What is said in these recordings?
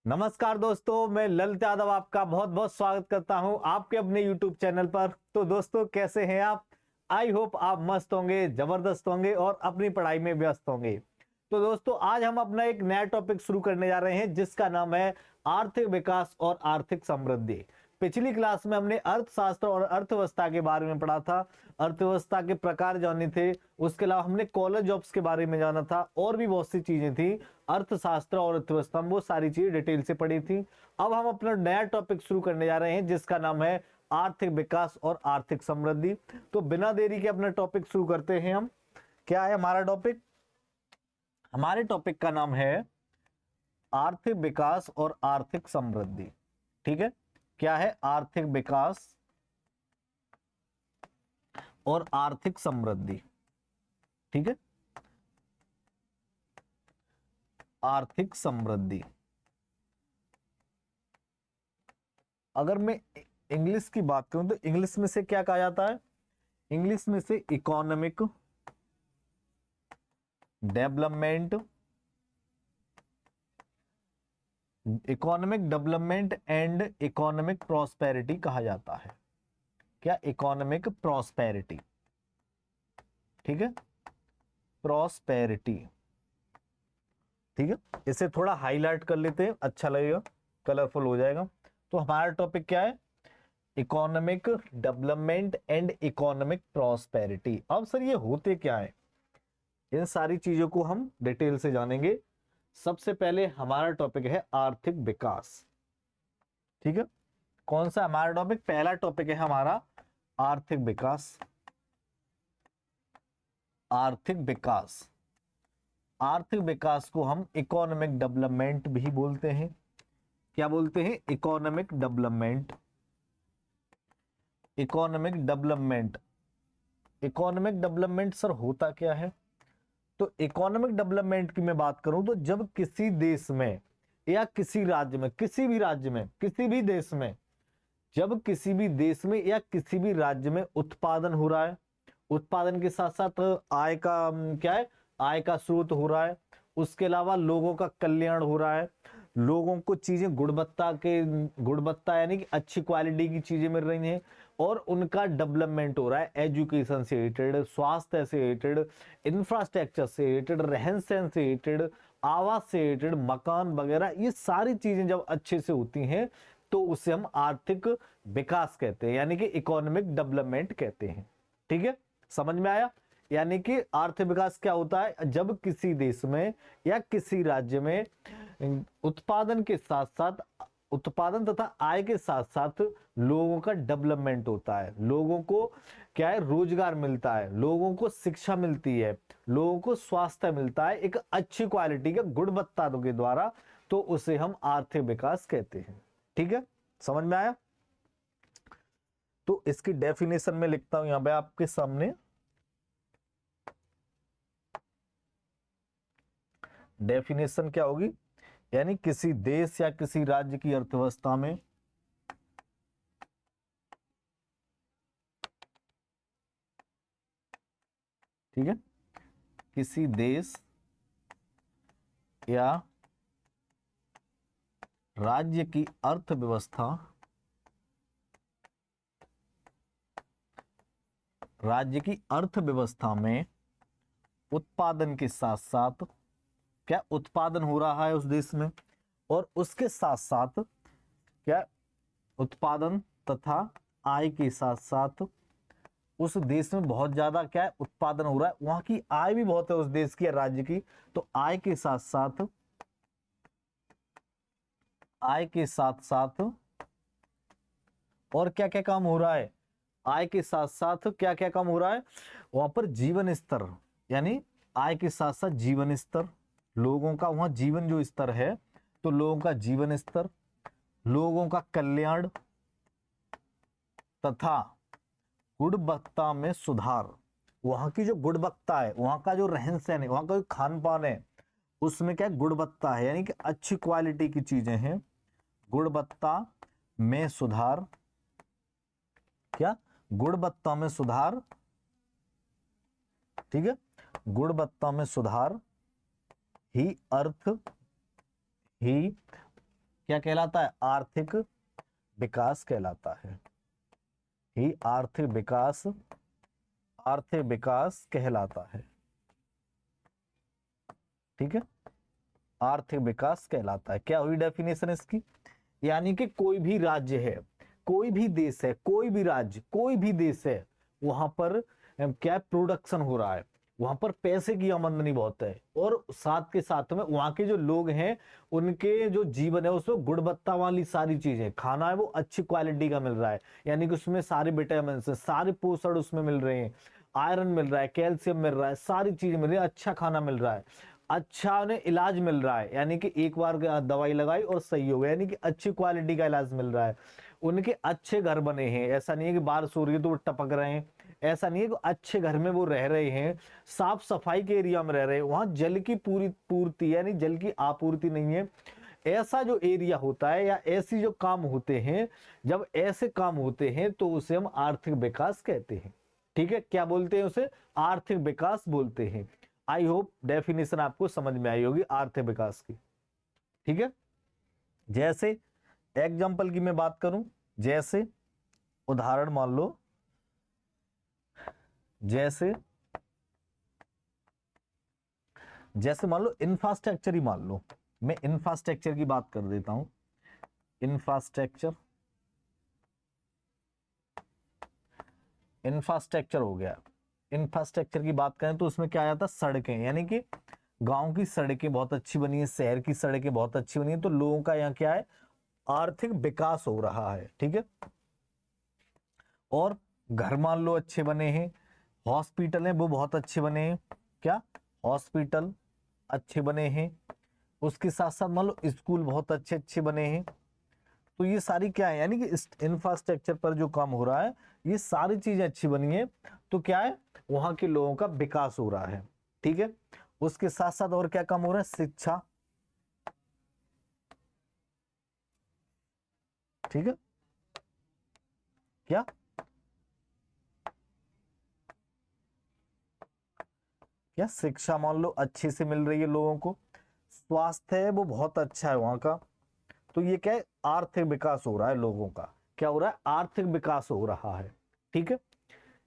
नमस्कार दोस्तों, मैं ललित यादव आपका बहुत बहुत स्वागत करता हूं आपके अपने YouTube चैनल पर। तो दोस्तों, कैसे हैं आप? आई होप आप मस्त होंगे, जबरदस्त होंगे और अपनी पढ़ाई में व्यस्त होंगे। तो दोस्तों, आज हम अपना एक नया टॉपिक शुरू करने जा रहे हैं जिसका नाम है आर्थिक विकास और आर्थिक समृद्धि। पिछली क्लास में हमने अर्थशास्त्र और अर्थव्यवस्था के बारे में पढ़ा था, अर्थव्यवस्था के प्रकार जाने थे, उसके अलावा हमने कॉलेज जॉब्स के बारे में जाना था और भी बहुत सी चीजें थी। अर्थशास्त्र और अर्थव्यवस्था में वो सारी चीजें डिटेल से पढ़ी थी। अब हम अपना नया टॉपिक शुरू करने जा रहे हैं जिसका नाम है आर्थिक विकास और आर्थिक समृद्धि। तो बिना देरी के अपना टॉपिक शुरू करते हैं हम। क्या है हमारा टॉपिक? हमारे टॉपिक का नाम है आर्थिक विकास और आर्थिक समृद्धि। ठीक है, क्या है? आर्थिक विकास और आर्थिक समृद्धि। ठीक है, आर्थिक समृद्धि। अगर मैं इंग्लिश की बात करूं तो इंग्लिश में से क्या कहा जाता है? इंग्लिश में से economic development, economic development and economic prosperity कहा जाता है। क्या? Economic prosperity. ठीक है, प्रॉस्पेरिटी। ठीक है, इसे थोड़ा हाईलाइट कर लेते हैं, अच्छा लगेगा, कलरफुल हो जाएगा। तो हमारा टॉपिक क्या है? Economic development and economic prosperity. अब सर ये होते क्या है? इन सारी चीजों को हम डिटेल से जानेंगे। सबसे पहले हमारा टॉपिक है आर्थिक विकास। ठीक है, कौन सा हमारा टॉपिक? पहला टॉपिक है हमारा आर्थिक विकास। आर्थिक विकास, आर्थिक विकास को हम इकोनॉमिक डेवलपमेंट भी बोलते हैं। क्या बोलते हैं? Economic development. Economic development, economic development sir होता क्या है? तो इकोनॉमिक डेवलपमेंट की मैं बात करूं तो जब किसी देश में या किसी राज्य में, किसी भी राज्य में, किसी भी देश में, जब किसी भी देश में या किसी भी राज्य में उत्पादन हो रहा है, उत्पादन के साथ साथ आय का क्या है? आय का स्रोत हो रहा है, उसके अलावा लोगों का कल्याण हो रहा है, लोगों को चीजें गुणवत्ता यानी कि अच्छी क्वालिटी की चीजें मिल रही हैं और उनका डेवलपमेंट हो रहा है। एजुकेशन से रिलेटेड, स्वास्थ्य से रिलेटेड, इंफ्रास्ट्रक्चर से रिलेटेड, रहन सहन से रिलेटेड, आवास से रिलेटेड, मकान वगैरह, ये सारी चीजें जब अच्छे से होती हैं तो उसे हम आर्थिक विकास कहते हैं, यानी कि इकोनॉमिक डेवलपमेंट कहते हैं। ठीक है, समझ में आया? यानी कि आर्थिक विकास क्या होता है? जब किसी देश में या किसी राज्य में उत्पादन के साथ साथ, उत्पादन तथा आय के साथ साथ लोगों का डेवलपमेंट होता है, लोगों को क्या है? रोजगार मिलता है, लोगों को शिक्षा मिलती है, लोगों को स्वास्थ्य मिलता है एक अच्छी क्वालिटी के गुणवत्ता के द्वारा, तो उसे हम आर्थिक विकास कहते हैं। ठीक है, समझ में आया? तो इसकी डेफिनेशन में लिखता हूं यहां पे आपके सामने। डेफिनेशन क्या होगी? यानी किसी देश या किसी राज्य की अर्थव्यवस्था में ठीक है, किसी देश या राज्य की अर्थव्यवस्था, राज्य की अर्थव्यवस्था में उत्पादन के साथ साथ, क्या उत्पादन हो रहा है उस देश में, और उसके साथ साथ क्या उत्पादन तथा आय के साथ साथ उस देश में बहुत ज्यादा क्या है? उत्पादन हो रहा है, वहां की आय भी बहुत है उस देश की या राज्य की, तो आय के साथ साथ, आय के साथ साथ और क्या क्या काम हो रहा है? आय के साथ साथ क्या क्या काम हो रहा है? वहां पर जीवन स्तर, यानी आय के साथ साथ जीवन स्तर, लोगों का वहां जीवन जो स्तर है, तो लोगों का जीवन स्तर, लोगों का कल्याण तथा गुणवत्ता में सुधार। वहां की जो गुणवत्ता है, वहां का जो रहन सहन है, वहां का जो खान पान है, उसमें क्या गुणवत्ता है, यानी कि अच्छी क्वालिटी की चीजें हैं। गुणवत्ता में सुधार, क्या? गुणवत्ता में सुधार। ठीक है, गुणवत्ता में सुधार ही अर्थ, ही क्या कहलाता है? आर्थिक विकास कहलाता है। ही आर्थिक विकास कहलाता है। ठीक है, आर्थिक विकास कहलाता है। क्या हुई डेफिनेशन इसकी? यानी कि कोई भी राज्य है, कोई भी देश है, कोई भी राज्य, कोई भी देश है, वहां पर क्या प्रोडक्शन हो रहा है, वहां पर पैसे की आमदनी बहुत है, और साथ के साथ में वहां के जो लोग हैं उनके जो जीवन है उसमें गुणवत्ता वाली सारी चीजें, खाना है वो अच्छी क्वालिटी का मिल रहा है, यानी कि उसमें सारे विटामिन है, सारे पोषण उसमें मिल रहे हैं, आयरन मिल रहा है, कैल्शियम मिल रहा है, सारी चीजें मिल रही है, अच्छा खाना मिल रहा है, अच्छा उन्हें इलाज मिल रहा है, यानी कि एक बार दवाई लगाई और सही हो गया, यानी कि अच्छी क्वालिटी का इलाज मिल रहा है, उनके अच्छे घर बने हैं, ऐसा नहीं है कि बारिश हो रही है तो वो टपक रहे हैं, ऐसा नहीं है कि अच्छे घर में वो रह रहे हैं, साफ सफाई के एरिया में रह रहे हैं, वहां जल की पूरी पूर्ति यानी जल की आपूर्ति नहीं है, ऐसा जो एरिया होता है या ऐसी जो काम होते हैं, जब ऐसे काम होते हैं तो उसे हम आर्थिक विकास कहते हैं। ठीक है, क्या बोलते हैं उसे? आर्थिक विकास बोलते हैं। आई होप डेफिनेशन आपको समझ में आई होगी आर्थिक विकास की। ठीक है, जैसे एग्जाम्पल की मैं बात करूं, जैसे उदाहरण मान लो, जैसे मान लो इंफ्रास्ट्रक्चर ही मान लो, मैं इंफ्रास्ट्रक्चर की बात कर देता हूं। इंफ्रास्ट्रक्चर हो गया। इंफ्रास्ट्रक्चर की बात करें तो उसमें क्या आ जाता है? सड़कें, यानी कि गांव की सड़कें बहुत अच्छी बनी है, शहर की सड़कें बहुत अच्छी बनी है, तो लोगों का यहाँ क्या है? आर्थिक विकास हो रहा है। ठीक है, और घर मान लो अच्छे बने हैं, हॉस्पिटल हैं वो बहुत अच्छे बने हैं, क्या? हॉस्पिटल अच्छे बने हैं, उसके साथ साथ मान लो स्कूल बहुत अच्छे अच्छे बने हैं, तो ये सारी क्या है? यानी कि इस इंफ्रास्ट्रक्चर पर जो काम हो रहा है ये सारी चीजें अच्छी बनी है, तो क्या है? वहां के लोगों का विकास हो रहा है। ठीक है, उसके साथ साथ और क्या काम हो रहा है? शिक्षा। ठीक है, क्या क्या शिक्षा मान लो अच्छे से मिल रही है लोगों को, स्वास्थ्य है वो बहुत अच्छा है वहां का, तो ये क्या है? आर्थिक विकास हो रहा है लोगों का। क्या हो रहा है? आर्थिक विकास हो रहा है। ठीक है,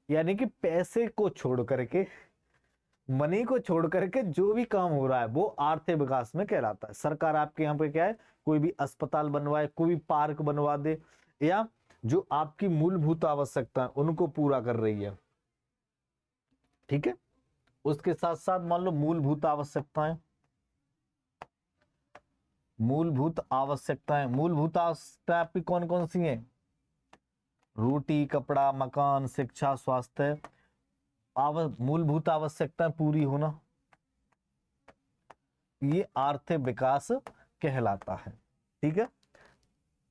यानी कि पैसे को छोड़ करके, मनी को छोड़ करके जो भी काम हो रहा है वो आर्थिक विकास में कहलाता है। सरकार आपके यहाँ पे क्या है? कोई भी अस्पताल बनवाए, कोई भी पार्क बनवा दे, या जो आपकी मूलभूत आवश्यकता है उनको पूरा कर रही है। ठीक है, उसके साथ साथ मान लो मूलभूत आवश्यकताएं, मूलभूत आवश्यकताएं आपकी कौन कौन सी हैं? रोटी, कपड़ा, मकान, शिक्षा, स्वास्थ्य, मूलभूत आवश्यकताएं पूरी होना, ये आर्थिक विकास कहलाता है। ठीक है,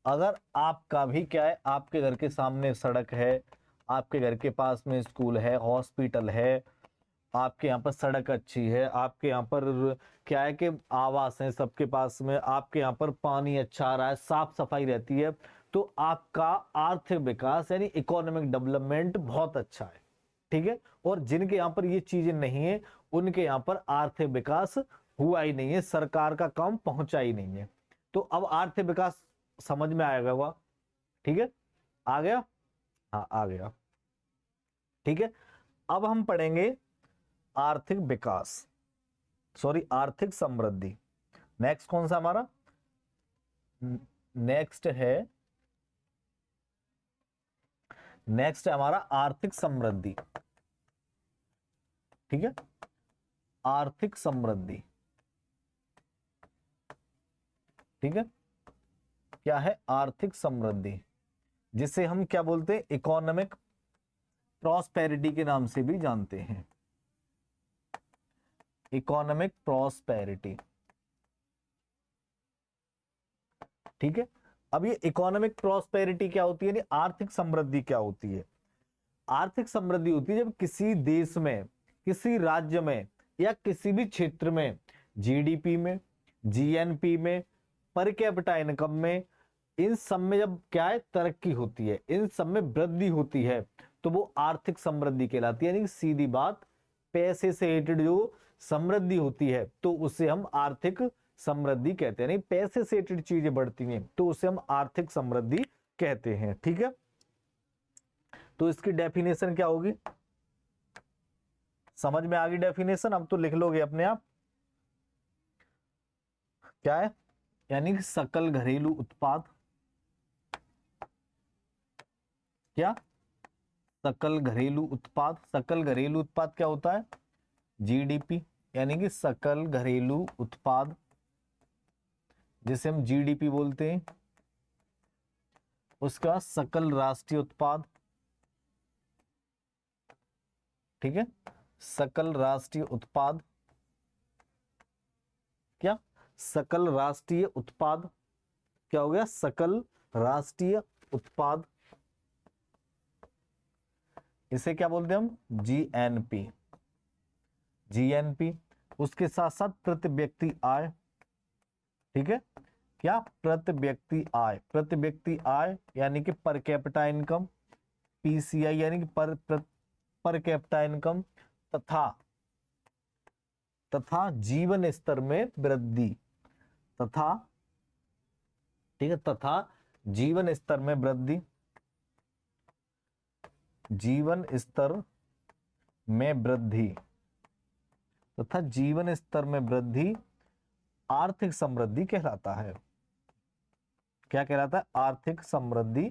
अगर आपका भी क्या है? आपके घर के सामने सड़क है, आपके घर के पास में स्कूल है, हॉस्पिटल है, आपके यहाँ पर सड़क अच्छी है, आपके यहाँ पर क्या है कि आवास है सबके पास में, आपके यहाँ पर पानी अच्छा आ रहा है, साफ सफाई रहती है, तो आपका आर्थिक विकास यानी इकोनॉमिक डेवलपमेंट बहुत अच्छा है। ठीक है, और जिनके यहाँ पर ये चीजें नहीं है उनके यहाँ पर आर्थिक विकास हुआ ही नहीं है, सरकार का काम पहुंचा ही नहीं है। तो अब आर्थिक विकास समझ में आएगा हुआ? ठीक है, आ गया? हाँ, आ गया। ठीक है, अब हम पढ़ेंगे आर्थिक विकास, सॉरी आर्थिक समृद्धि। नेक्स्ट कौन सा हमारा? नेक्स्ट है हमारा आर्थिक समृद्धि। ठीक है, आर्थिक समृद्धि। ठीक है, क्या है? आर्थिक समृद्धि, जिसे हम क्या बोलते हैं? इकोनॉमिक प्रॉस्पेरिटी के नाम से भी जानते हैं। Economic prosperity. ठीक है, अब ये इकोनॉमिक प्रॉस्पेरिटी क्या होती है, यानी आर्थिक समृद्धि क्या होती है? आर्थिक समृद्धि होती है जब किसी देश में, किसी राज्य में, या किसी भी क्षेत्र में जीडीपी में, जीएनपी में, पर कैपिटा इनकम में, इन सब में जब क्या है? तरक्की होती है, इन सब में वृद्धि होती है, तो वो आर्थिक समृद्धि कहलाती है। यानी सीधी बात, पैसे से रिलेटेड जो समृद्धि होती है तो उसे हम आर्थिक समृद्धि कहते हैं, नहीं पैसे से रिलेटेड चीजें बढ़ती हैं तो उसे हम आर्थिक समृद्धि कहते हैं। ठीक है, तो इसकी डेफिनेशन क्या होगी, समझ में आ गई डेफिनेशन, अब तो लिख लोगे अपने आप। क्या है, यानी कि सकल घरेलू उत्पाद, क्या, सकल घरेलू उत्पाद। सकल घरेलू उत्पाद क्या होता है, जीडीपी, यानी कि सकल घरेलू उत्पाद जिसे हम जीडीपी बोलते हैं। उसका सकल राष्ट्रीय उत्पाद, ठीक है, सकल राष्ट्रीय उत्पाद, क्या, सकल राष्ट्रीय उत्पाद क्या हो गया, सकल राष्ट्रीय उत्पाद, इसे क्या बोलते हैं हम, जीएनपी, जीएनपी। उसके साथ साथ प्रति व्यक्ति आय, ठीक है, क्या, प्रति व्यक्ति आय, प्रति व्यक्ति आय यानी कि पर कैपिटा इनकम, पीसीआई यानी कि पर कैपिटा इनकम, तथा जीवन स्तर में वृद्धि, तथा, ठीक है, तथा जीवन स्तर में वृद्धि, जीवन स्तर में वृद्धि, तथा जीवन स्तर में वृद्धि आर्थिक समृद्धि कहलाता है। क्या कहलाता है, आर्थिक समृद्धि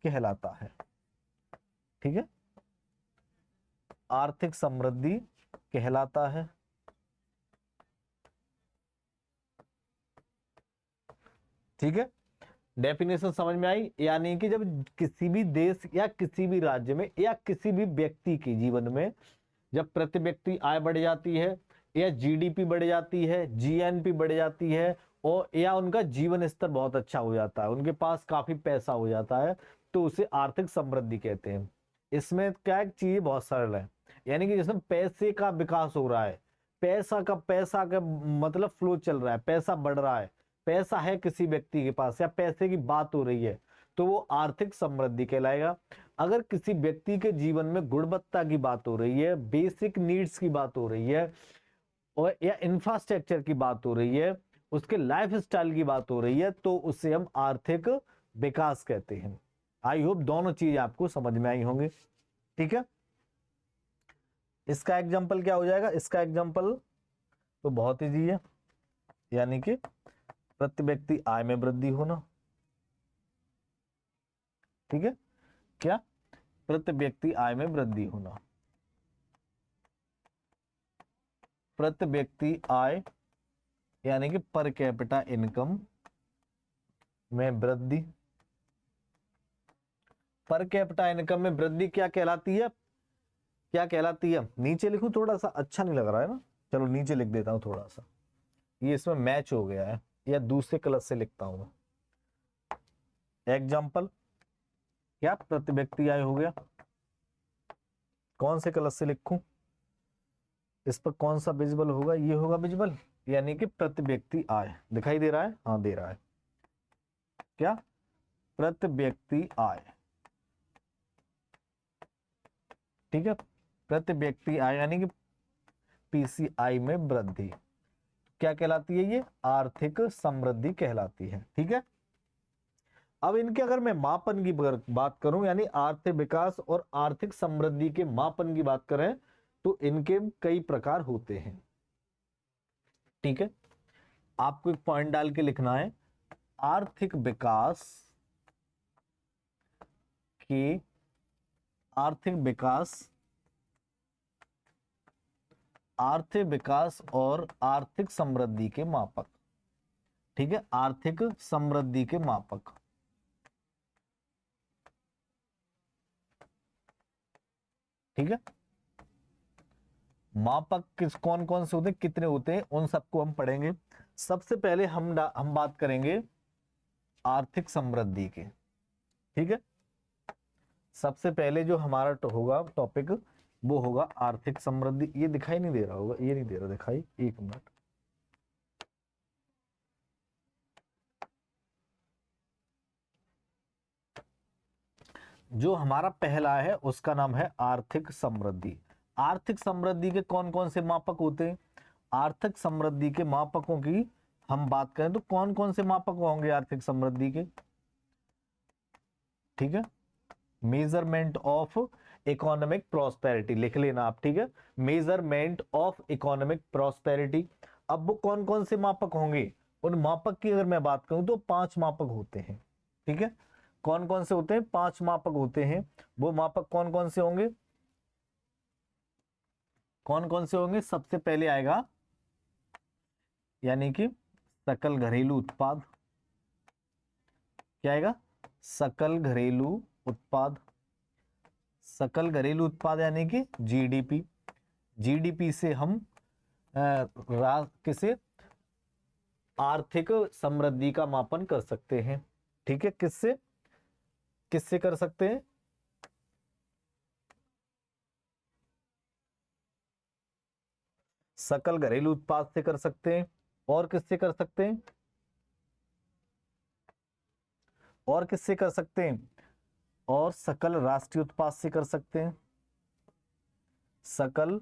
कहलाता है। ठीक है, आर्थिक समृद्धि कहलाता है। ठीक है, डेफिनेशन समझ में आई, यानी कि जब किसी भी देश या किसी भी राज्य में या किसी भी व्यक्ति के जीवन में जब प्रति व्यक्ति आय बढ़ जाती है या जीडीपी बढ़ जाती है, जीएनपी बढ़ जाती है, और या उनका जीवन स्तर बहुत अच्छा हो जाता है, उनके पास काफी पैसा हो जाता है, तो उसे आर्थिक समृद्धि कहते हैं। इसमें क्या चीज बहुत सरल है, यानी कि जिसमें पैसे का विकास हो रहा है, पैसा का मतलब फ्लो चल रहा है, पैसा बढ़ रहा है, पैसा है किसी व्यक्ति के पास या पैसे की बात हो रही है, तो वो आर्थिक समृद्धि कहलाएगा। अगर किसी व्यक्ति के जीवन में गुणवत्ता की बात हो रही है, बेसिक नीड्स की बात हो रही है, और या इंफ्रास्ट्रक्चर की बात हो रही है, उसके लाइफ स्टाइल की बात हो रही है, तो उसे हम आर्थिक विकास कहते हैं। आई होप दोनों चीज आपको समझ में आई होंगी। ठीक है, इसका एग्जांपल क्या हो जाएगा, इसका एग्जांपल तो बहुत इजी है, यानी कि प्रति व्यक्ति आय में वृद्धि होना। ठीक है, क्या, प्रति व्यक्ति आय में वृद्धि होना, प्रति व्यक्ति आय यानी कि पर कैपिटा इनकम में वृद्धि। पर कैपिटा इनकम में वृद्धि क्या कहलाती है, क्या कहलाती है, नीचे लिखूं, थोड़ा सा अच्छा नहीं लग रहा है ना, चलो नीचे लिख देता हूं थोड़ा सा, ये इसमें मैच हो गया है, या दूसरे कलर से लिखता हूं मैं। एग्जाम्पल क्या, प्रति व्यक्ति आय हो गया, कौन से कलर से लिखूं, इस पर कौन सा विजिबल होगा, ये होगा विजिबल, यानी कि प्रति व्यक्ति आय दिखाई दे रहा है, हाँ दे रहा है, क्या, प्रति व्यक्ति आय। ठीक है, प्रति व्यक्ति आय यानी कि पीसीआई में वृद्धि क्या कहलाती है, ये आर्थिक समृद्धि कहलाती है। ठीक है, अब इनके अगर मैं मापन की बात करूं, यानी आर्थिक विकास और आर्थिक समृद्धि के मापन की बात करें, तो इनके कई प्रकार होते हैं। ठीक है, आपको एक पॉइंट डाल के लिखना है, आर्थिक विकास के, आर्थिक विकास और आर्थिक समृद्धि के मापक। ठीक है, आर्थिक समृद्धि के मापक। ठीक है, मापक किस कौन कौन से होते हैं, कितने होते हैं, उन सबको हम पढ़ेंगे। सबसे पहले हम बात करेंगे आर्थिक समृद्धि की। ठीक है, सबसे पहले जो हमारा होगा टॉपिक वो होगा आर्थिक समृद्धि। ये दिखाई नहीं दे रहा होगा, ये नहीं दे रहा दिखाई, एक मिनट, जो हमारा पहला है उसका नाम है आर्थिक समृद्धि। आर्थिक समृद्धि के कौन कौन से मापक होते हैं, आर्थिक समृद्धि के मापकों की हम बात करें तो कौन कौन से मापक होंगे आर्थिक समृद्धि के, ठीक है। मेजरमेंट ऑफ इकोनॉमिक प्रॉस्पेरिटी लिख लेना आप, ठीक है। Measurement of economic prosperity. अब वो कौन कौन से मापक होंगे, उन मापक की अगर मैं बात करूं तो 5 मापक होते हैं, ठीक है। कौन कौन से होते हैं, 5 मापक होते हैं। वो मापक कौन कौन से होंगे, कौन कौन से होंगे, सबसे पहले आएगा यानी कि सकल घरेलू उत्पाद। क्या आएगा, सकल घरेलू उत्पाद। सकल घरेलू उत्पाद यानी कि जीडीपी। जीडीपी से हम किसे, आर्थिक समृद्धि का मापन कर सकते हैं, ठीक है। किससे, किससे कर सकते हैं, सकल घरेलू उत्पाद से कर सकते हैं। और किससे कर सकते हैं, और किससे कर सकते हैं, और सकल राष्ट्रीय उत्पाद से कर सकते हैं। सकल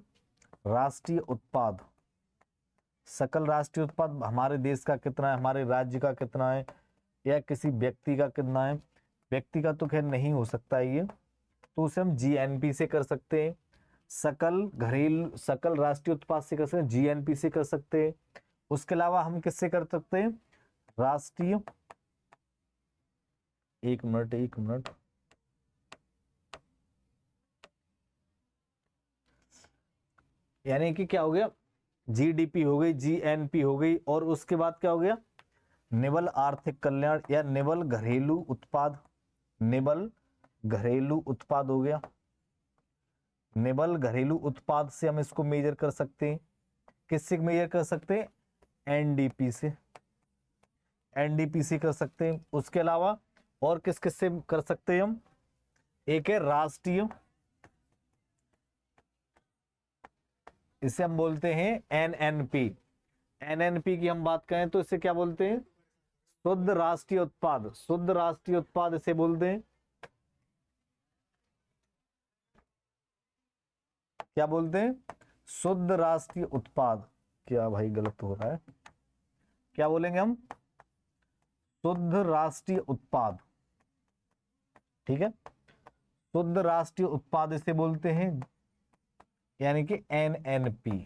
राष्ट्रीय उत्पाद, सकल राष्ट्रीय उत्पाद हमारे देश का कितना है, हमारे राज्य का कितना है, या किसी व्यक्ति का कितना है। व्यक्ति का तो खैर नहीं हो सकता है ये, तो उसे हम जीएनपी से कर सकते हैं। सकल घरेलू, सकल राष्ट्रीय उत्पाद से कर सकते हैं, जीएनपी से कर सकते हैं। उसके अलावा हम किससे कर सकते हैं, राष्ट्रीय, एक मिनट एक मिनट, यानी कि क्या हो गया, जीडीपी हो गई, जीएनपी हो गई, और उसके बाद क्या हो गया, निवल आर्थिक कल्याण या निवल घरेलू उत्पाद। निवल घरेलू उत्पाद हो गया। निवल घरेलू उत्पाद से हम इसको मेजर कर सकते हैं। किससे मेजर कर सकते हैं, एनडीपी से, एनडीपी से कर सकते हैं। उसके अलावा और किस किस से कर सकते हैं हम, एक है राष्ट्रीय, इसे हम बोलते हैं एनएनपी। एनएनपी की हम बात करें तो इसे क्या बोलते हैं, शुद्ध राष्ट्रीय उत्पाद। शुद्ध राष्ट्रीय उत्पाद इसे बोलते हैं, क्या बोलते हैं, शुद्ध राष्ट्रीय उत्पाद। क्या भाई गलत हो रहा है, क्या बोलेंगे हम, शुद्ध राष्ट्रीय उत्पाद, ठीक है। शुद्ध राष्ट्रीय उत्पाद इसे बोलते हैं, यानी कि एनएनपी,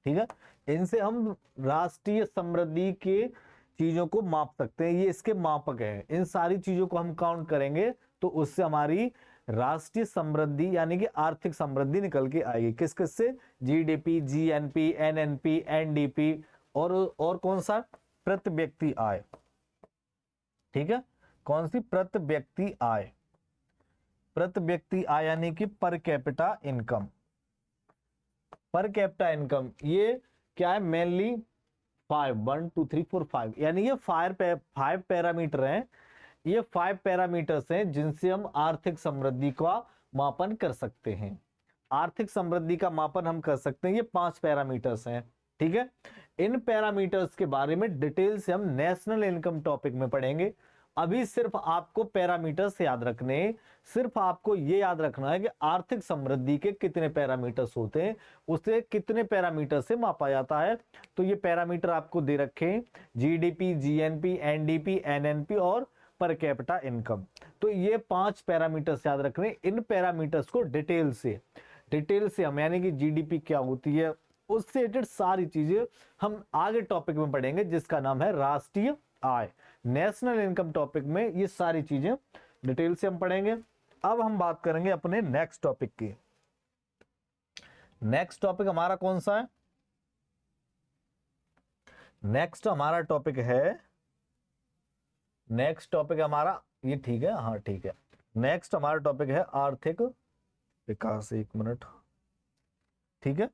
ठीक है। इनसे हम राष्ट्रीय समृद्धि के चीजों को माप सकते हैं, ये इसके मापक है। इन सारी चीजों को हम काउंट करेंगे तो उससे हमारी राष्ट्रीय समृद्धि यानी कि आर्थिक समृद्धि निकल के आएगी। किस किस से, जीडीपी, जीएनपी, एनएनपी, एनडीपी, और कौन सा, प्रति व्यक्ति आय, ठीक है। कौन सी, प्रति व्यक्ति आय। प्रति व्यक्ति आय यानी कि per capita income. Per capita income ये क्या है, मेनली 5, 1 2 3 4 5, यानी ये 5 पैरामीटर हैं। ये 5 पैरामीटर्स हैं जिनसे हम आर्थिक समृद्धि का मापन कर सकते हैं। आर्थिक समृद्धि का मापन हम कर सकते हैं, ये 5 पैरामीटर्स हैं, ठीक है। इन पैरामीटर्स के बारे में डिटेल से हम नेशनल इनकम टॉपिक में पढ़ेंगे। अभी सिर्फ आपको पैरामीटर्स याद रखने, सिर्फ आपको ये याद रखना है कि आर्थिक समृद्धि के कितने पैरामीटर्स होते हैं, उसे कितने पैरामीटर से मापा जाता है। तो ये पैरामीटर आपको दे रखे हैं, जीडीपी, जीएनपी, एनडीपी, एनएनपी और पर कैपिटा इनकम। तो ये 5 पैरामीटर्स याद रखने। इन पैरामीटर्स को डिटेल से हम, यानी कि जीडीपी क्या होती है, उससे रिलेटेड सारी चीजें हम आगे टॉपिक में पढ़ेंगे जिसका नाम है राष्ट्रीय आय। नेशनल इनकम टॉपिक में ये सारी चीजें डिटेल से हम पढ़ेंगे। अब हम बात करेंगे अपने नेक्स्ट टॉपिक की। नेक्स्ट टॉपिक हमारा कौन सा है, नेक्स्ट हमारा टॉपिक है, नेक्स्ट टॉपिक हमारा ये, ठीक है, हाँ ठीक है। नेक्स्ट हमारा टॉपिक है आर्थिक विकास। एक मिनट, ठीक है।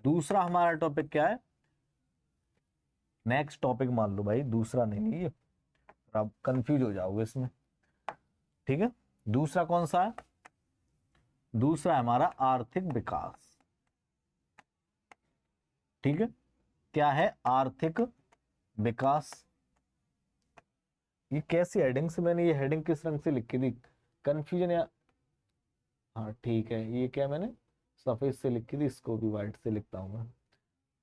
दूसरा हमारा टॉपिक क्या है, नेक्स्ट टॉपिक मान लो भाई, दूसरा नहीं ये, आप कंफ्यूज हो जाओगे इसमें, ठीक है। दूसरा कौन सा है, दूसरा है हमारा आर्थिक विकास, ठीक है। क्या है, आर्थिक विकास। ये कैसी हेडिंग से, मैंने ये हेडिंग किस रंग से लिखी थी, कंफ्यूजन या, हाँ ठीक है, ये क्या मैंने सफेद से लिखी थी, इसको भी व्हाइट से लिखता हूं मैं।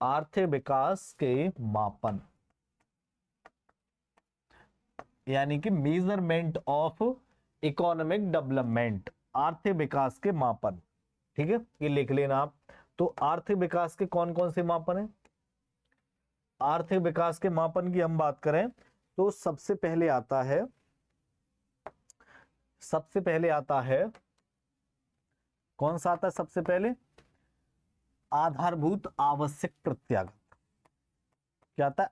आर्थिक विकास के मापन, यानी कि मेजरमेंट ऑफ इकोनॉमिक डेवलपमेंट, आर्थिक विकास के मापन। ठीक है, ये लिख लेना आप। तो आर्थिक विकास के कौन कौन से मापन है? आर्थिक विकास के मापन की हम बात करें तो सबसे पहले आता है, कौन सा आता है सबसे पहले? आधारभूत आवश्यक प्रत्यागत। क्या आता है?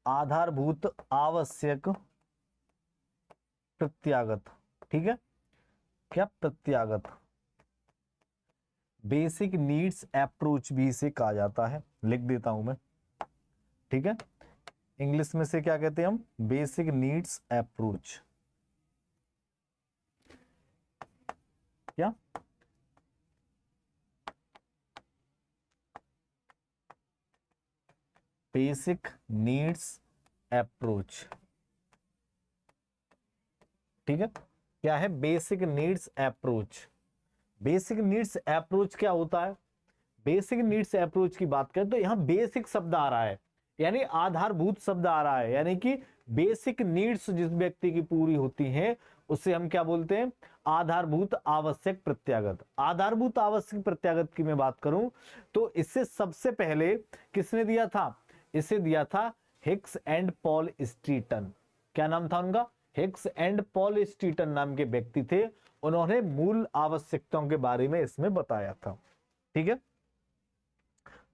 आधारभूत आवश्यक प्रत्यागत। ठीक है, क्या? प्रत्यागत। बेसिक नीड्स अप्रोच भी इसे कहा जाता है, लिख देता हूं मैं। ठीक है, इंग्लिश में से क्या कहते हैं हम? Basic needs approach. क्या? Basic needs approach. ठीक है, क्या है? Basic needs approach. Basic needs approach क्या होता है? बेसिक नीड्स अप्रोच की बात करें तो यहां बेसिक शब्द आ रहा है, यानी आधारभूत शब्द आ रहा है, यानी कि बेसिक नीड्स जिस व्यक्ति की पूरी होती हैं उसे हम क्या बोलते हैं? आधारभूत आवश्यक प्रत्यागत। आधारभूत आवश्यक प्रत्यागत की मैं बात करूं तो इससे सबसे पहले किसने दिया था? इसे दिया था हिक्स एंड पॉल स्टीटन। क्या नाम था उनका? हिक्स एंड पॉल स्टीटन नाम के व्यक्ति थे। उन्होंने मूल आवश्यकताओं के बारे में इसमें बताया था। ठीक है,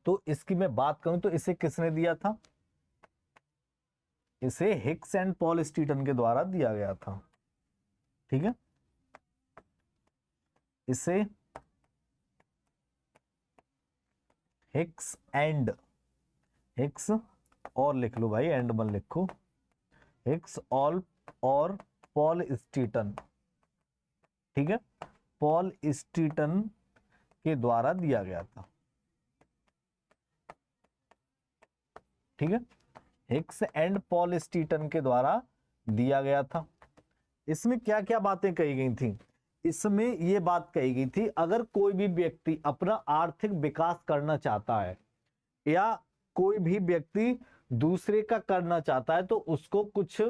तो इसकी मैं बात करूं तो इसे किसने दिया था? इसे हिक्स एंड पॉल स्टीटन के द्वारा दिया गया था। ठीक है, इसे हिक्स और लिख लो भाई, एंड मत लिखो। हिक्स और पॉल स्टीटन। ठीक है, पॉल स्टीटन के द्वारा दिया गया था। ठीक है, हिक्स एंड पॉल स्टीटन के द्वारा दिया गया था। इसमें क्या क्या बातें कही गई थी? इसमें यह बात कही गई थी, अगर कोई भी व्यक्ति अपना आर्थिक विकास करना चाहता है या कोई भी व्यक्ति दूसरे का करना चाहता है तो उसको कुछ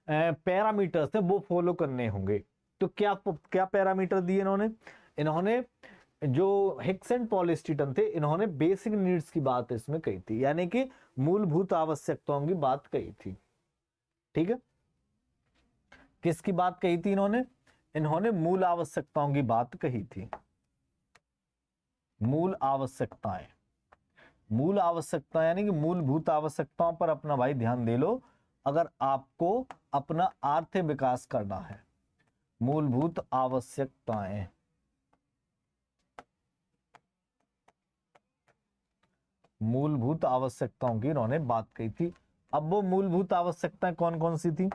पैरामीटर्स है वो फॉलो करने होंगे। तो क्या क्या पैरामीटर दिए इन्होंने जो हिक्स एंड पॉल स्टीटन थे, इन्होंने बेसिक नीड्स की बात इसमें कही थी, यानी कि मूलभूत आवश्यकताओं की बात कही थी। ठीक है, किसकी बात कही थी इन्होंने मूल आवश्यकताओं की बात कही थी। मूल आवश्यकता यानी कि मूलभूत आवश्यकताओं पर अपना भाई ध्यान दे लो। अगर आपको अपना आर्थिक विकास करना है, मूलभूत आवश्यकताएं, मूलभूत आवश्यकताओं की इन्होंने बात कही थी। अब वो मूलभूत आवश्यकताएं कौन कौन सी थी?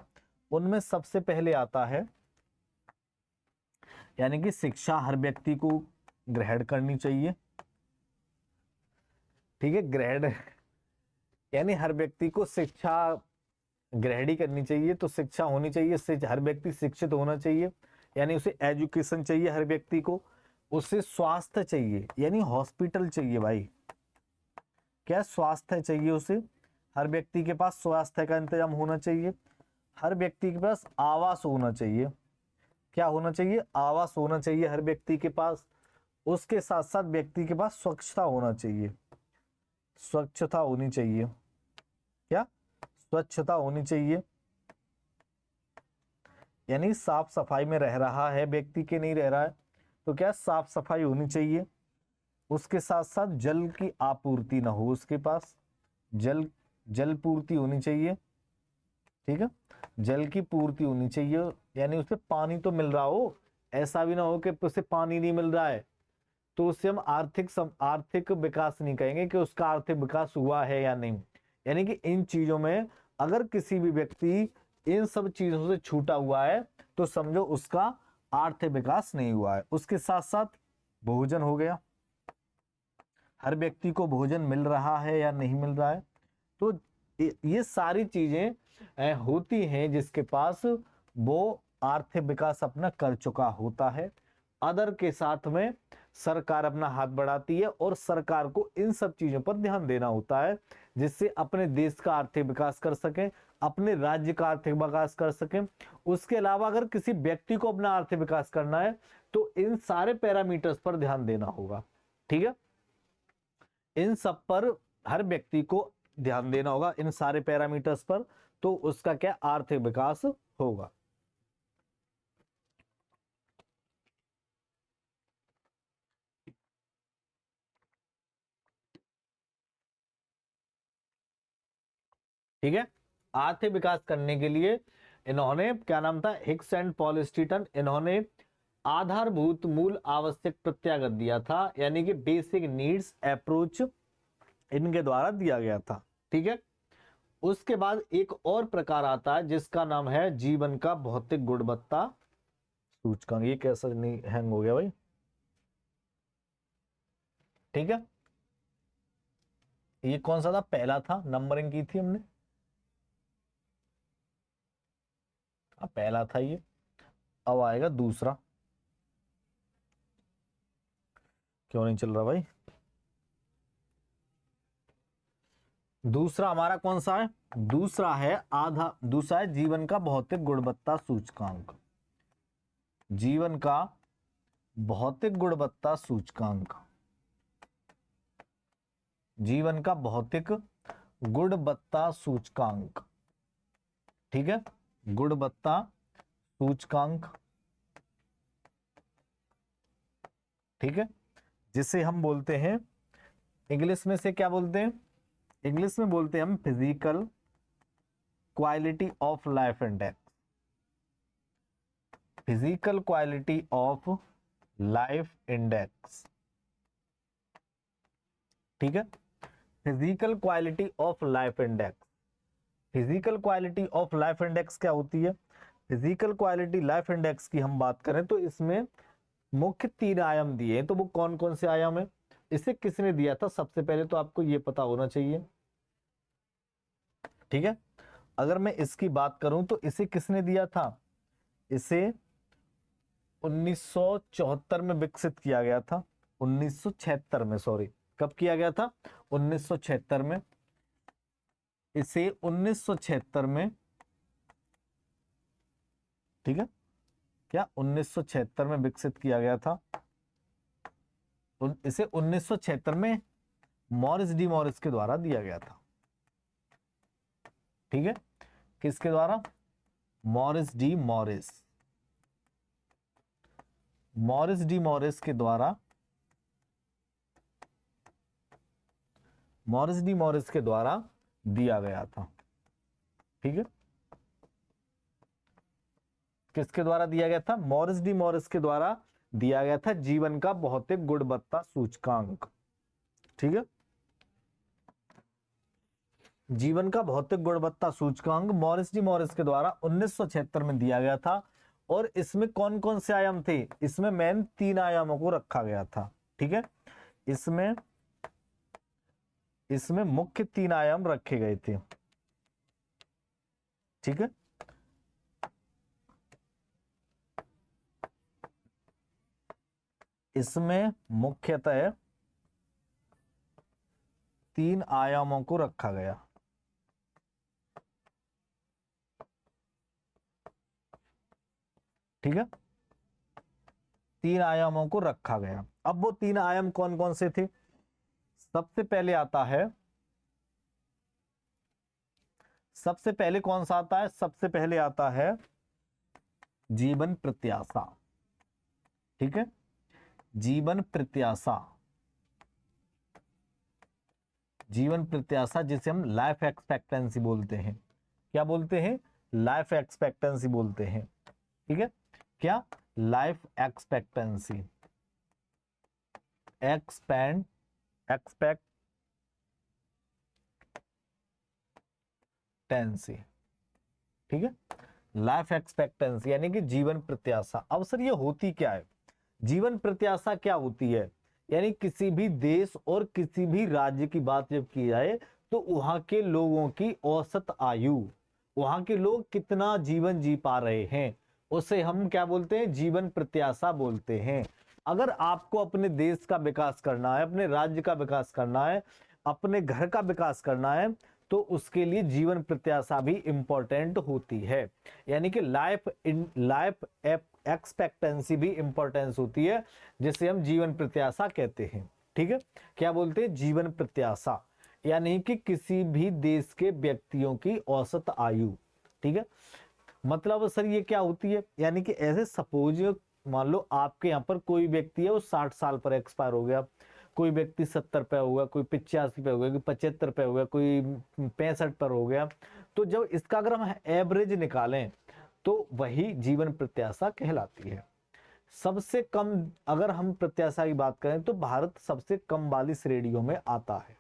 उनमें सबसे पहले आता है, यानी कि शिक्षा हर व्यक्ति को ग्रहण करनी चाहिए। ठीक है, ग्रहण यानी हर व्यक्ति को शिक्षा ग्रहण ही करनी चाहिए। तो शिक्षा होनी चाहिए, हर व्यक्ति शिक्षित होना चाहिए, यानी उसे एजुकेशन चाहिए हर व्यक्ति को। उसे स्वास्थ्य चाहिए, यानी हॉस्पिटल चाहिए भाई। क्या? स्वास्थ्य चाहिए उसे। हर व्यक्ति के पास स्वास्थ्य का इंतजाम होना चाहिए। हर व्यक्ति के पास आवास होना चाहिए। क्या होना चाहिए? आवास होना चाहिए हर व्यक्ति के पास। उसके साथ साथ व्यक्ति के पास स्वच्छता होना चाहिए, स्वच्छता होनी चाहिए। क्या? स्वच्छता होनी चाहिए, यानी साफ सफाई में रह रहा है व्यक्ति के नहीं रह रहा है, तो क्या? साफ सफाई होनी चाहिए। उसके साथ साथ जल की आपूर्ति ना हो उसके पास, जल पूर्ति होनी चाहिए। ठीक है, जल की पूर्ति होनी चाहिए, यानी उसे पानी तो मिल रहा हो। ऐसा भी ना हो कि उसे पानी नहीं मिल रहा है तो उसे हम आर्थिक विकास नहीं कहेंगे कि उसका आर्थिक विकास हुआ है या नहीं। यानी कि इन चीजों में अगर किसी भी व्यक्ति इन सब चीजों से छूटा हुआ है तो समझो उसका आर्थिक विकास नहीं हुआ है। उसके साथ साथ भोजन हो गया, हर व्यक्ति को भोजन मिल रहा है या नहीं मिल रहा है। तो ये सारी चीजें होती हैं जिसके पास वो आर्थिक विकास अपना कर चुका होता है। अदर के साथ में सरकार अपना हाथ बढ़ाती है और सरकार को इन सब चीजों पर ध्यान देना होता है जिससे अपने देश का आर्थिक विकास कर सके, अपने राज्य का आर्थिक विकास कर सके। उसके अलावा अगर किसी व्यक्ति को अपना आर्थिक विकास करना है तो इन सारे पैरामीटर्स पर ध्यान देना होगा। ठीक है, इन सब पर हर व्यक्ति को ध्यान देना होगा, इन सारे पैरामीटर्स पर, तो उसका क्या आर्थिक विकास होगा। ठीक है, आर्थिक विकास करने के लिए इन्होंने क्या नाम था, हिक्स एंड पॉल स्टीटन, इन्होंने आधारभूत मूल आवश्यक प्रत्यागत दिया था, यानी कि बेसिक नीड्स अप्रोच इनके द्वारा दिया गया था। ठीक है, उसके बाद एक और प्रकार आता है जिसका नाम है जीवन का भौतिक गुणवत्ता सूचकांक। ये कैसा नहीं हैंग हो गया भाई? ठीक है, ये कौन सा था? पहला था, नंबरिंग की थी हमने, पहला था ये। अब आएगा दूसरा। क्यों नहीं चल रहा भाई? दूसरा हमारा कौन सा है? दूसरा है जीवन का भौतिक गुणवत्ता सूचकांक। जीवन का भौतिक गुणवत्ता सूचकांक, जीवन का भौतिक गुणवत्ता सूचकांक। ठीक है, गुणवत्ता सूचकांक। ठीक है, जिसे हम बोलते हैं इंग्लिश में से क्या बोलते हैं? इंग्लिश में बोलते हैं हम physical quality of life index. Physical quality of life index. ठीक है, physical quality of life index. Physical quality of life index क्या होती है? फिजिकल क्वालिटी लाइफ इंडेक्स की हम बात करें तो इसमें मुख्य 3 आयाम दिए हैं। तो वो कौन कौन से आयाम है? इसे किसने दिया था? सबसे पहले तो आपको ये पता होना चाहिए। ठीक है, अगर मैं इसकी बात करूं तो इसे किसने दिया था? इसे 1974 में विकसित किया गया था। 1976 में, सॉरी, कब किया गया था? 1976 में। इसे 1976 में, ठीक है, क्या 1976 में विकसित किया गया था? इसे 1976 में मॉरिस डी मॉरिस के द्वारा दिया गया था। ठीक है, किसके द्वारा? Morris D Morris. Morris D Morris के द्वारा, मॉरिस डी मॉरिस के द्वारा दिया गया था। ठीक है, किसके द्वारा दिया गया था? मॉरिस डी मॉरिस के द्वारा दिया गया था जीवन का भौतिक गुणवत्ता सूचकांक। ठीक है, जीवन का भौतिक गुणवत्ता सूचकांक मॉरिस डी मॉरिस के द्वारा 1976 में दिया गया था। और इसमें कौन कौन से आयाम थे? इसमें मेन 3 आयामों को रखा गया था। ठीक है, इसमें मुख्य 3 आयाम रखे गए थे। ठीक है, इसमें मुख्यतः 3 आयामों को रखा गया। ठीक है, 3 आयामों को रखा गया। अब वो 3 आयाम कौन कौन से थे? सबसे पहले आता है, सबसे पहले कौन सा आता है? सबसे पहले आता है जीवन प्रत्याशा। ठीक है, जीवन प्रत्याशा, जीवन प्रत्याशा जिसे हम लाइफ एक्सपेक्टेंसी बोलते हैं। क्या बोलते हैं? लाइफ एक्सपेक्टेंसी बोलते हैं। ठीक है, क्या? Life expectancy, expectancy. ठीक है, लाइफ एक्सपेक्टेंसी यानी कि जीवन प्रत्याशा। अब सर ये होती क्या है? जीवन प्रत्याशा क्या होती है? यानी किसी भी देश और किसी भी राज्य की बात जब की जाए तो वहां के लोगों की औसत आयु, वहां के लोग कितना जीवन जी पा रहे हैं, उसे हम क्या बोलते हैं, जीवन प्रत्याशा बोलते हैं। अगर आपको अपने देश का विकास करना है, अपने राज्य का विकास करना है, अपने घर का विकास करना है, तो उसके लिए जीवन प्रत्याशा भी इंपॉर्टेंट होती है। यानी कि लाइफ एक्सपेक्टेंसी भी इंपॉर्टेंस होती है, जिसे हम जीवन प्रत्याशा कहते हैं। ठीक है, क्या बोलते हैं, जीवन प्रत्याशा, यानी कि किसी भी देश के व्यक्तियों की औसत आयु। ठीक है, मतलब सर ये क्या होती है, यानी कि ऐसे सपोज मान लो आपके यहाँ पर कोई व्यक्ति है वो 60 साल पर एक्सपायर हो गया, कोई व्यक्ति 70 पे हो गया, कोई 85 पे हो गया, कोई 75 पे हो गया, कोई 65 पर हो गया। तो जब इसका अगर हम एवरेज निकालें तो वही जीवन प्रत्याशा कहलाती है। सबसे कम अगर हम प्रत्याशा की बात करें तो भारत सबसे कम वाली श्रेणियों में आता है,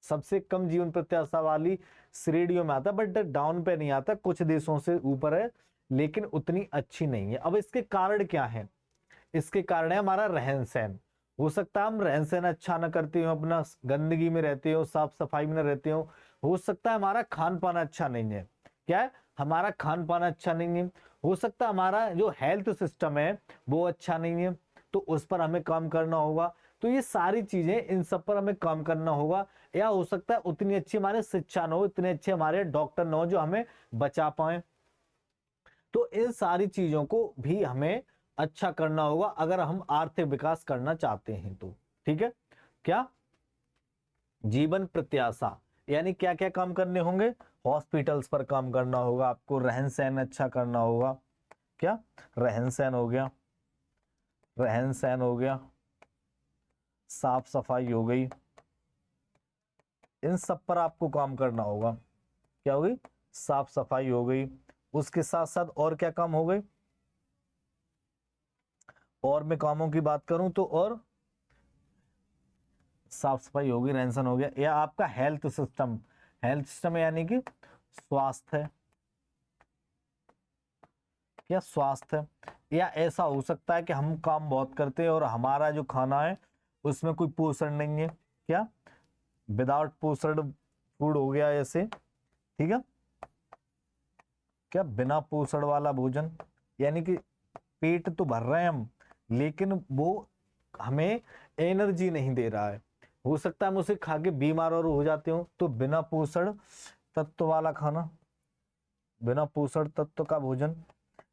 सबसे कम जीवन प्रत्याशा वाली श्रेणियों में आता है, बट डाउन पे नहीं आता, कुछ देशों से ऊपर है लेकिन उतनी अच्छी नहीं है। अब इसके कारण क्या है, इसके कारण है हमारा रहन सहन। हो सकता है हम रहन सहन अच्छा ना करते हो, अपना गंदगी में रहते हो, साफ सफाई में न रहते हो सकता है हमारा खान पान अच्छा नहीं है, क्या है, हमारा खान पान अच्छा नहीं है, हो सकता है हमारा जो हेल्थ सिस्टम है वो अच्छा नहीं है, तो उस पर हमें काम करना होगा। तो ये सारी चीजें, इन सब पर हमें काम करना होगा। या हो सकता है उतनी अच्छी हमारे शिक्षा न हो, इतने अच्छे हमारे डॉक्टर न हो जो हमें बचा पाए। तो इन सारी चीजों को भी हमें अच्छा करना होगा अगर हम आर्थिक विकास करना चाहते हैं तो। ठीक है, क्या जीवन प्रत्याशा यानी क्या क्या काम करने होंगे, हॉस्पिटल्स पर काम करना होगा आपको, रहन सहन अच्छा करना होगा, क्या रहन सहन हो गया, रहन सहन हो गया, साफ सफाई हो गई, इन सब पर आपको काम करना होगा। क्या हो गई, साफ सफाई हो गई, उसके साथ साथ और क्या काम हो गए, और मैं कामों की बात करूं तो और साफ सफाई होगी, रहन सहन हो गया, या आपका हेल्थ सिस्टम, हेल्थ सिस्टम यानी कि स्वास्थ्य है, क्या स्वास्थ्य है। या ऐसा हो सकता है कि हम काम बहुत करते हैं और हमारा जो खाना है उसमें कोई पोषण नहीं है, क्या विदाउट पोषण फूड हो गया ऐसे। ठीक है, क्या बिना पोषण वाला भोजन, यानी कि पेट तो भर रहे हैं हम लेकिन वो हमें एनर्जी नहीं दे रहा है, हो सकता है हम उसे खा के बीमार और हो जाते हो। तो बिना पोषण तत्व वाला खाना, बिना पोषण तत्व का भोजन,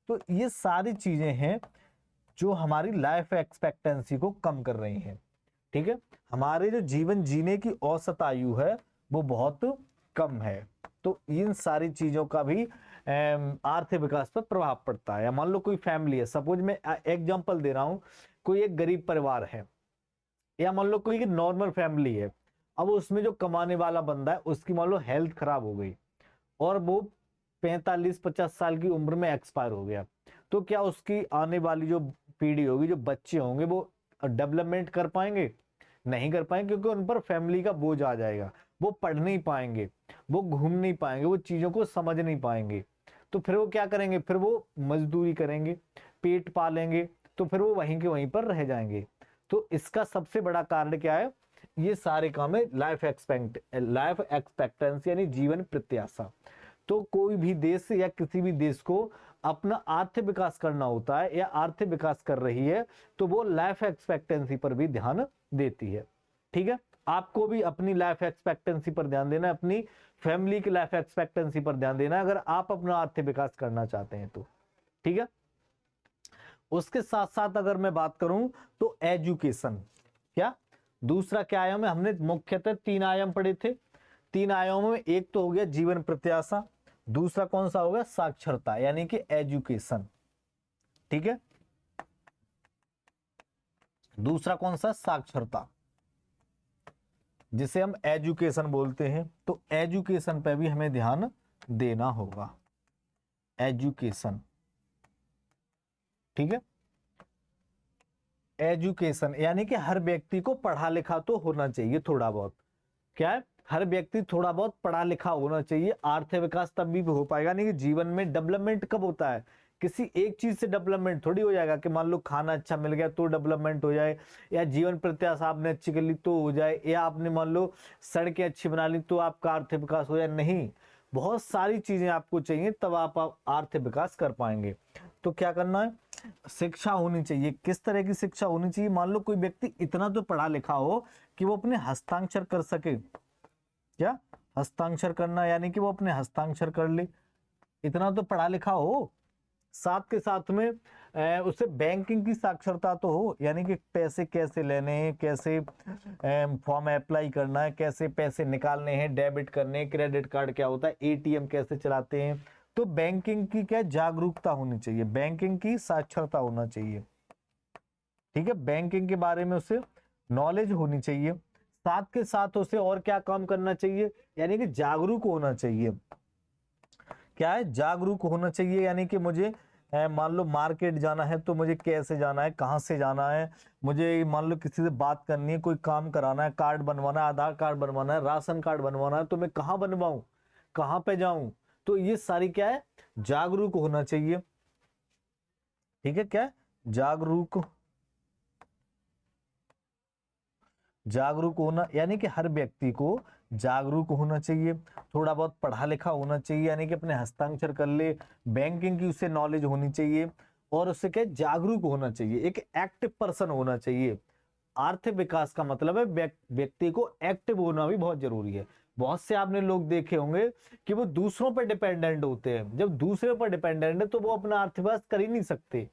तो ये सारी चीजें हैं जो हमारी लाइफ एक्सपेक्टेंसी को कम कर रही हैं। ठीक है, हमारे जो जीवन जीने की औसत आयु है वो बहुत कम है। तो इन सारी चीजों का भी आर्थिक विकास पर प्रभाव पड़ता है। मान लो कोई फैमिली है, सपोज मैं एग्जांपल दे रहा हूं, कोई एक गरीब परिवार है, या मान लो कोई नॉर्मल फैमिली है, अब उसमें जो कमाने वाला बंदा है उसकी मान लो हेल्थ खराब हो गई और वो 45-50 साल की उम्र में एक्सपायर हो गया, तो क्या उसकी आने वाली जो पीढ़ी होगी, जो बच्चे होंगे, वो डेवलपमेंट कर पाएंगे? नहीं कर पाएंगे, क्योंकि उन पर फैमिली का बोझ आ जाएगा, वो पढ़ नहीं पाएंगे, वो घूम नहीं पाएंगे, वो चीजों को समझ नहीं पाएंगे। तो फिर वो क्या करेंगे, फिर वो मजदूरी करेंगे, पेट पालेंगे, तो फिर वो वहीं के वहीं पर रह जाएंगे। तो इसका सबसे बड़ा कारण क्या है, ये सारे काम है लाइफ एक्सपेक्टेंसी यानी जीवन प्रत्याशा। तो कोई भी देश या किसी भी देश को अपना आर्थिक विकास करना होता है या आर्थिक विकास कर रही है तो वो लाइफ एक्सपेक्टेंसी पर भी ध्यान देती है। ठीक है, आपको भी अपनी लाइफ एक्सपेक्टेंसी पर ध्यान देना है, अपनी फैमिली की लाइफ एक्सपेक्टेंसी पर ध्यान देना है अगर आप अपना आर्थिक विकास करना चाहते हैं तो। ठीक है, उसके साथ साथ अगर मैं बात करूं तो एजुकेशन, क्या दूसरा क्या आयाम है, हमने मुख्यतः 3 आयाम पढ़े थे। 3 आयामों में एक तो हो गया जीवन प्रत्याशा, दूसरा कौन सा होगा, साक्षरता यानी कि एजुकेशन। ठीक है, दूसरा कौन सा, साक्षरता, जिसे हम एजुकेशन बोलते हैं। तो एजुकेशन पे भी हमें ध्यान देना होगा, एजुकेशन। ठीक है, एजुकेशन यानी कि हर व्यक्ति को पढ़ा लिखा तो होना चाहिए थोड़ा बहुत, क्या है, हर व्यक्ति थोड़ा बहुत पढ़ा लिखा होना चाहिए। आर्थिक विकास तब भी हो पाएगा, नहीं कि जीवन में डेवलपमेंट कब होता है, किसी एक चीज से डेवलपमेंट थोड़ी हो जाएगा कि मान लो खाना अच्छा मिल गया तो डेवलपमेंट हो जाए, या जीवन प्रत्याशा आपने अच्छी कर ली तो हो जाए, या आपने मान लो सड़कें अच्छी बना ली तो आपका आर्थिक विकास हो जाए। नहीं, बहुत सारी चीजें आपको चाहिए, तब आप आर्थिक विकास कर पाएंगे। तो क्या करना है, शिक्षा होनी चाहिए। किस तरह की शिक्षा होनी चाहिए, मान लो कोई व्यक्ति इतना तो पढ़ा लिखा हो कि वो अपने हस्ताक्षर कर सके। क्या हस्ताक्षर करना, यानी कि वो अपने हस्ताक्षर कर ले, इतना तो पढ़ा लिखा हो। साथ के साथ में उसे बैंकिंग की साक्षरता तो हो, यानी कि पैसे कैसे लेने हैं, कैसे फॉर्म अप्लाई करना है, कैसे पैसे निकालने हैं, डेबिट करने, क्रेडिट कार्ड क्या होता है, एटीएम कैसे चलाते हैं। तो बैंकिंग की क्या जागरूकता होनी चाहिए, बैंकिंग की साक्षरता होना चाहिए। ठीक है, बैंकिंग के बारे में उसे नॉलेज होनी चाहिए। साथ के साथ उसे और क्या काम करना चाहिए, यानी कि जागरूक होना चाहिए। क्या है, जागरूक होना चाहिए, यानी कि मुझे मान लो मार्केट जाना है तो मुझे कैसे जाना है, कहाँ से जाना है, मुझे मान लो किसी से बात करनी है, कोई काम कराना है, कार्ड बनवाना है, आधार कार्ड बनवाना है, राशन कार्ड बनवाना है, तो मैं कहाँ बनवाऊं, कहाँ पे जाऊं। तो ये सारी क्या है, जागरूक होना चाहिए। ठीक है, क्या है? जागरूक, जागरूक होना, यानी कि हर व्यक्ति को जागरूक होना चाहिए, थोड़ा बहुत पढ़ा लिखा होना चाहिए, यानी कि अपने हस्ताक्षर कर ले, बैंकिंग की उसे नॉलेज होनी चाहिए, और उससे क्या जागरूक होना चाहिए, एक एक्टिव पर्सन होना चाहिए। आर्थिक विकास का मतलब है व्यक्ति को एक्टिव होना भी बहुत जरूरी है। बहुत से आपने लोग देखे होंगे कि वो दूसरों पर डिपेंडेंट होते हैं। जब दूसरे पर डिपेंडेंट है तो वो अपना आर्थिक विकास कर ही नहीं सकते।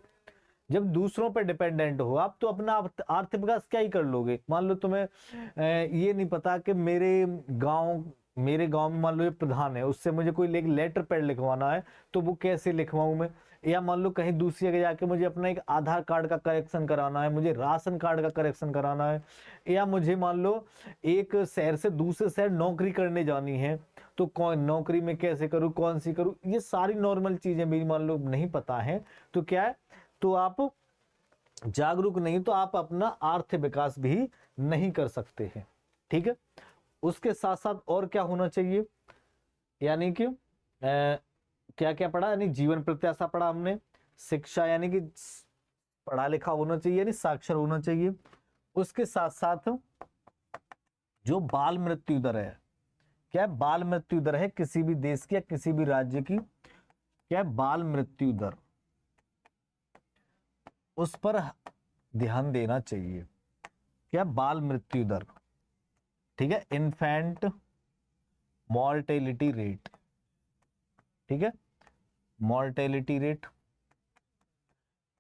जब दूसरों पर डिपेंडेंट हो आप, तो अपना आर्थिक विकास क्या ही कर लोगे। मान लो तुम्हें ये नहीं पता कि मेरे गांव में मान लो ये प्रधान है, उससे मुझे कोई लेटर पैड लिखवाना है, तो वो कैसे लिखवाऊं मैं। या मान लो कहीं दूसरी जगह जाके मुझे अपना एक आधार कार्ड का करेक्शन कराना है, मुझे राशन कार्ड का करेक्शन कराना है, या मुझे मान लो एक शहर से दूसरे शहर नौकरी करने जानी है, तो कौन नौकरी में कैसे करूं, कौन सी करूं, ये सारी नॉर्मल चीजें मेरी मान लो नहीं पता है, तो क्या है, तो आप जागरूक नहीं, तो आप अपना आर्थिक विकास भी नहीं कर सकते हैं। ठीक है, उसके साथ साथ और क्या होना चाहिए, यानी कि क्या क्या पढ़ा, यानी जीवन प्रत्याशा पढ़ा हमने, शिक्षा यानी कि पढ़ा लिखा होना चाहिए, यानी साक्षर होना चाहिए। उसके साथ साथ जो बाल मृत्यु दर है, क्या है, बाल मृत्यु दर है किसी भी देश की या किसी भी राज्य की, क्या है, बाल मृत्यु दर, उस पर ध्यान देना चाहिए। क्या, बाल मृत्यु दर। ठीक है, इन्फेंट मॉर्टेलिटी रेट। ठीक है, mortality rate,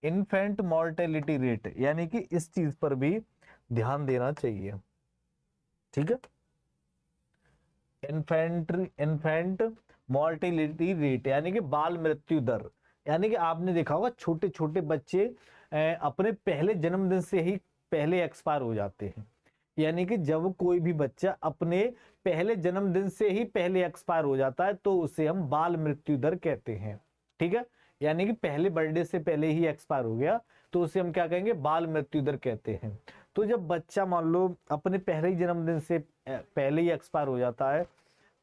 infant mortality rate, यानी कि इस चीज पर भी ध्यान देना चाहिए। ठीक है, इन्फेंट मॉर्टेलिटी रेट, यानी कि बाल मृत्यु दर, यानी कि आपने देखा होगा छोटे छोटे बच्चे अपने पहले जन्मदिन से ही पहले एक्सपायर हो जाते हैं। यानी कि जब कोई भी बच्चा अपने पहले जन्मदिन से ही पहले एक्सपायर हो जाता है तो उसे हम बाल मृत्यु दर कहते हैं। ठीक है, यानी कि पहले बर्थडे से पहले ही एक्सपायर हो गया तो उसे हम क्या कहेंगे, बाल मृत्यु दर कहते हैं। तो जब बच्चा मान लो अपने पहले ही जन्मदिन से पहले ही एक्सपायर हो जाता है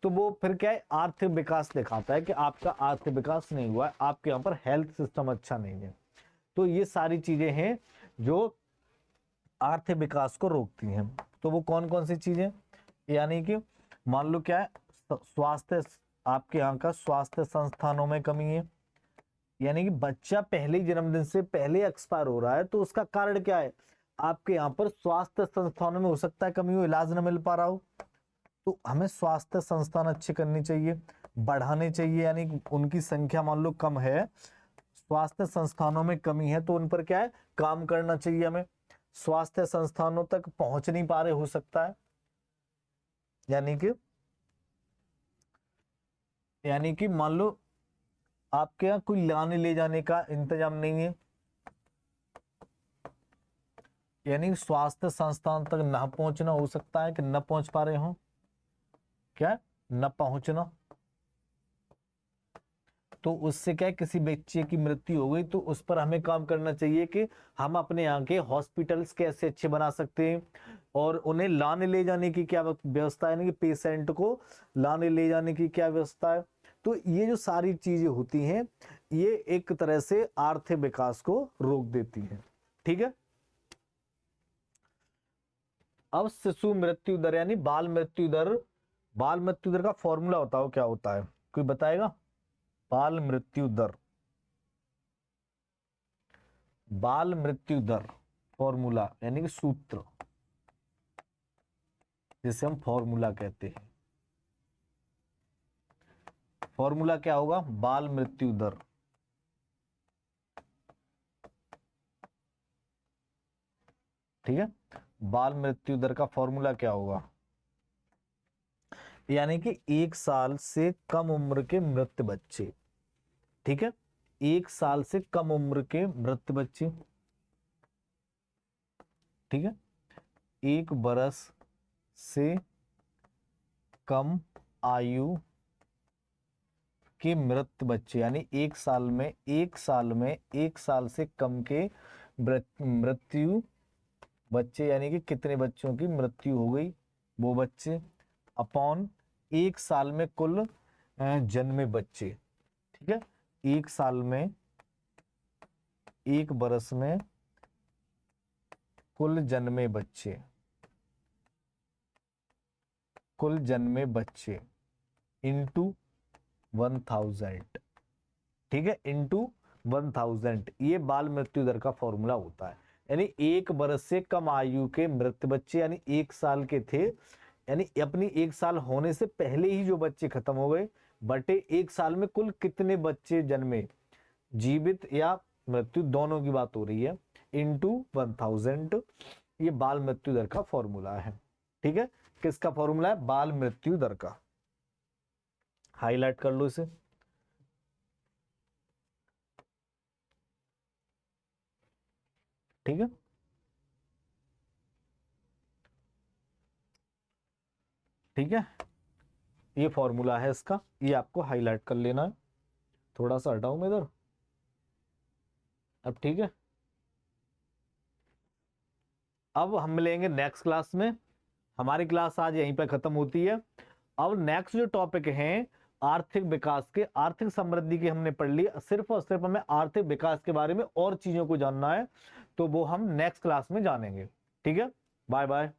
तो वो फिर क्या है, आर्थिक विकास दिखाता है कि आपका आर्थिक विकास नहीं हुआ है, आपके यहाँ पर हेल्थ सिस्टम अच्छा नहीं है। तो ये सारी चीजें हैं जो आर्थिक विकास को रोकती हैं। तो वो कौन कौन सी चीजें, यानी कि मान लो क्या है, स्वास्थ्य, आपके यहाँ का स्वास्थ्य संस्थानों में कमी है, यानी कि बच्चा पहले ही जन्मदिन से पहले एक्सपायर हो रहा है तो उसका कारण क्या है, आपके यहाँ पर स्वास्थ्य संस्थानों में हो सकता है कमी हो, इलाज न मिल पा रहा हो। तो हमें स्वास्थ्य संस्थान अच्छे करने चाहिए, बढ़ाने चाहिए, यानी उनकी संख्या मान लो कम है, स्वास्थ्य संस्थानों में कमी है तो उन पर क्या है, काम करना चाहिए हमें। स्वास्थ्य संस्थानों तक पहुंच नहीं पा रहे हो सकता है, यानी कि मान लो आपके यहाँ कोई लाने ले जाने का इंतजाम नहीं है, यानी स्वास्थ्य संस्थान तक ना पहुंचना, हो सकता है कि न पहुंच पा रहे हो, क्या न पहुंचना, तो उससे क्या है, किसी बच्चे की मृत्यु हो गई तो उस पर हमें काम करना चाहिए कि हम अपने यहाँ के हॉस्पिटल्स कैसे अच्छे बना सकते हैं और उन्हें लाने ले जाने की क्या व्यवस्था है, यानी कि पेशेंट को लाने ले जाने की क्या व्यवस्था है। तो ये जो सारी चीजें होती हैं ये एक तरह से आर्थिक विकास को रोक देती हैं। ठीक है, अब शिशु मृत्यु दर यानी बाल मृत्यु दर, बाल मृत्यु दर का फॉर्मूला बताओ क्या होता है। कोई बताएगा? बाल मृत्यु दर, बाल मृत्यु दर फॉर्मूला यानी कि सूत्र, जिसे हम फॉर्मूला कहते हैं। फॉर्मूला क्या होगा? बाल मृत्यु दर। ठीक है, बाल मृत्यु दर का फॉर्मूला क्या होगा? यानी कि 1 साल से कम उम्र के मृत बच्चे, ठीक है, 1 साल से कम उम्र के मृत बच्चे, ठीक है, 1 बरस से कम आयु के मृत बच्चे, यानी 1 साल में 1 साल से कम के मृत्यु बच्चे, यानी कि कितने बच्चों की मृत्यु हो गई वो बच्चे, अपॉन 1 साल में कुल जन्मे बच्चे। ठीक है, 1 साल में 1 बरस में कुल जन्मे बच्चे, कुल जन्मे बच्चे इंटू 1000। ठीक है, इंटू 1000, ये बाल मृत्यु दर का फॉर्मूला होता है। यानी 1 बरस से कम आयु के मृत बच्चे, यानी 1 साल के थे, यानी अपनी 1 साल होने से पहले ही जो बच्चे खत्म हो गए, बटे 1 साल में कुल कितने बच्चे जन्मे, जीवित या मृत्यु दोनों की बात हो रही है, इंटू 1000, ये बाल मृत्यु दर का फॉर्मूला है। ठीक है, किसका फॉर्मूला है? बाल मृत्यु दर का। हाईलाइट कर लो इसे। ठीक है, ठीक है, ये फॉर्मूला है इसका, ये आपको हाईलाइट कर लेना है। थोड़ा सा हटाऊं मैं इधर, अब ठीक है। अब हम मिलेंगे नेक्स्ट क्लास में। हमारी क्लास आज यहीं पर खत्म होती है। अब नेक्स्ट जो टॉपिक है आर्थिक विकास के, आर्थिक समृद्धि की हमने पढ़ ली, सिर्फ और सिर्फ हमें आर्थिक विकास के बारे में और चीजों को जानना है, तो वो हम नेक्स्ट क्लास में जानेंगे। ठीक है, बाय बाय।